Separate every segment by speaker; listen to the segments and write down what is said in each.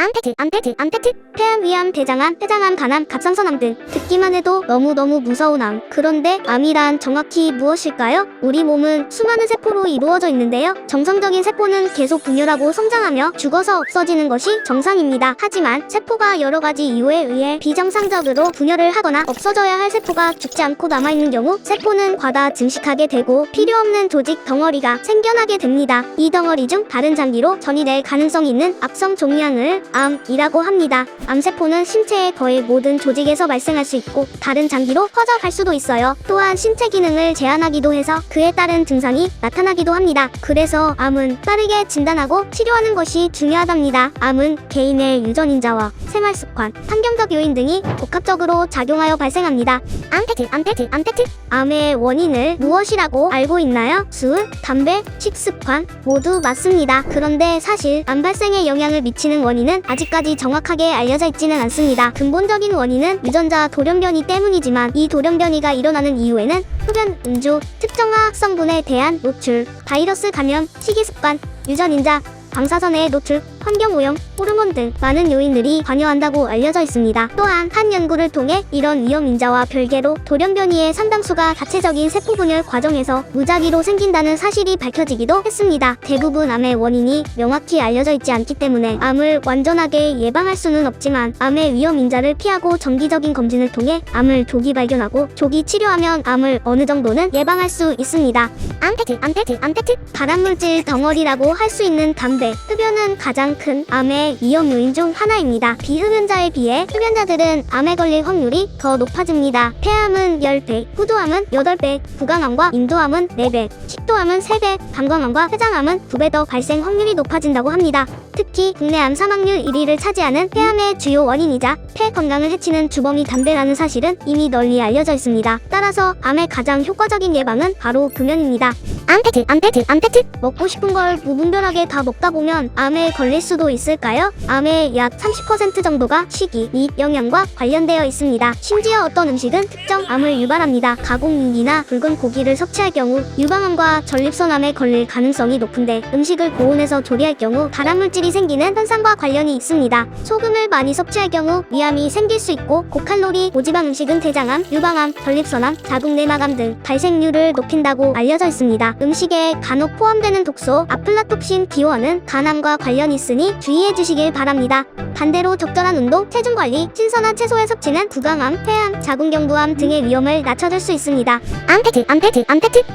Speaker 1: 암페트, 폐암, 위암, 대장암, 췌장암, 간암, 갑상선암 등 듣기만 해도 너무너무 무서운 암. 그런데 암이란 정확히 무엇일까요? 우리 몸은 수많은 세포로 이루어져 있는데요. 정상적인 세포는 계속 분열하고 성장하며 죽어서 없어지는 것이 정상입니다. 하지만 세포가 여러 가지 이유에 의해 비정상적으로 분열을 하거나 없어져야 할 세포가 죽지 않고 남아있는 경우 세포는 과다 증식하게 되고 필요없는 조직 덩어리가 생겨나게 됩니다. 이 덩어리 중 다른 장기로 전이될 가능성이 있는 악성 종양을 암이라고 합니다. 암세포는 신체의 거의 모든 조직에서 발생할 수 있고 다른 장기로 퍼져갈 수도 있어요. 또한 신체 기능을 제한하기도 해서 그에 따른 증상이 나타나기도 합니다. 그래서 암은 빠르게 진단하고 치료하는 것이 중요하답니다. 암은 개인의 유전인자와 생활습관, 환경적 요인 등이 복합적으로 작용하여 발생합니다. 암페트. 암의 원인을 무엇이라고 알고 있나요? 술, 담배, 식습관 모두 맞습니다. 그런데 사실 암 발생에 영향을 미치는 원인은 아직까지 정확하게 알려져 있지는 않습니다. 근본적인 원인은 유전자 돌연변이 때문이지만 이 돌연변이가 일어나는 이유에는 흡연, 음주, 특정 화학 성분에 대한 노출, 바이러스 감염, 식이습관, 유전인자, 방사선의 노출, 환경오염, 호르몬 등 많은 요인들이 관여한다고 알려져 있습니다. 또한 한 연구를 통해 이런 위험인자와 별개로 돌연변이의 상당수가 자체적인 세포분열 과정에서 무작위로 생긴다는 사실이 밝혀지기도 했습니다. 대부분 암의 원인이 명확히 알려져 있지 않기 때문에 암을 완전하게 예방할 수는 없지만 암의 위험인자를 피하고 정기적인 검진을 통해 암을 조기 발견하고 조기 치료하면 암을 어느 정도는 예방할 수 있습니다. 암페트. 발암물질 덩어리라고 할 수 있는 담배, 흡연은 가장 큰 암의 위험 요인 중 하나입니다. 비흡연자에 비해 흡연자들은 암에 걸릴 확률이 더 높아집니다. 폐암은 10배, 후두암은 8배, 부강암과 인두암은 4배, 식도암은 3배, 방광암과 췌장암은 2배 더 발생 확률이 높아진다고 합니다. 특히 국내 암 사망률 1위를 차지하는 폐암의 주요 원인이자 폐 건강을 해치는 주범이 담배라는 사실은 이미 널리 알려져 있습니다. 따라서 암의 가장 효과적인 예방은 바로 금연입니다. 암페트. 먹고 싶은 걸 무분별하게 다 먹다 보면 암에 걸릴 수도 있을까요? 암의 약 30% 정도가 식이 및 영양과 관련되어 있습니다. 심지어 어떤 음식은 특정 암을 유발합니다. 가공육이나 붉은 고기를 섭취할 경우 유방암과 전립선암에 걸릴 가능성이 높은데 음식을 고온에서 조리할 경우 발암물질이 생기는 현상과 관련이 있습니다. 소금을 많이 섭취할 경우 위암이 생길 수 있고 고칼로리, 고지방 음식은 대장암, 유방암, 전립선암, 자궁내막암 등 발생률을 높인다고 알려져 있습니다. 음식에 간혹 포함되는 독소 아플라톡신 기호화는 간암과 관련이 있으니 주의해 주시길 바랍니다. 반대로 적절한 운동, 체중 관리, 신선한 채소의 섭취는 부강암, 폐암, 자궁경부암 등의 위험을 낮춰줄 수 있습니다. 암페트.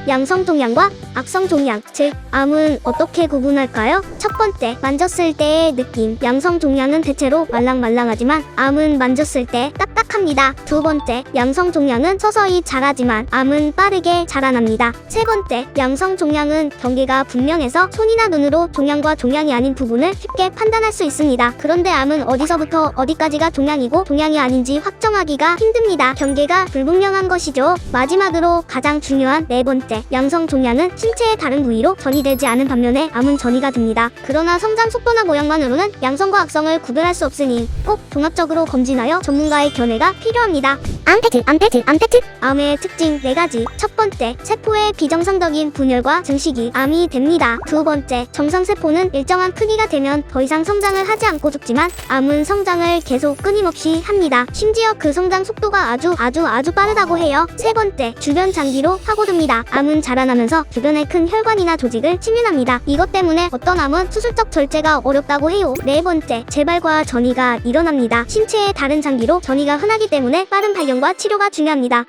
Speaker 1: 양성 종양과 악성 종양, 즉 암은 어떻게 구분할까요? 첫 번째, 만졌을 때의 느낌. 양성 종양은 대체로 말랑말랑하지만 암은 만졌을 때 딱딱합니다. 두 번째, 양성 종양은 서서히 자라지만 암은 빠르게 자라납니다. 세 번째, 양성 종양은 경계가 분명해서 손이나 눈으로 종양과 종양이 아닌 부분을 쉽게 판단할 수 있습니다. 그런데 암은 어디서부터 어디까지가 종양이고 종양이 아닌지 확정하기가 힘듭니다. 경계가 불분명한 것이죠. 마지막으로 가장 중요한 네 번째, 양성 종양은 신체의 다른 부위로 전이되지 않은 반면에 암은 전이가 됩니다. 그러나 성장 속도나 모양만으로는 양성과 악성을 구별할 수 없으니 꼭 종합적으로 검진하여 전문가의 견해가 필요합니다. 암페트. 암의 특징 4가지. 첫 번째, 세포의 비정상적인 분열과 증식이 암이 됩니다. 두 번째, 정상세포는 일정한 크기가 되면 더 이상 성장을 하지 않고 죽지만 암은 성장을 계속 끊임없이 합니다. 심지어 그 성장 속도가 아주 빠르다고 해요. 세 번째, 주변 장기로 파고듭니다. 암은 자라나면서 주변의 큰 혈관이나 조직을 침입합니다. 이것 때문에 어떤 암은 수술적 절제가 어렵다고 해요. 네 번째, 재발과 전이가 일어납니다. 신체의 다른 장기로 전이가 흔하기 때문에 빠른 발견과 치료가 중요합니다.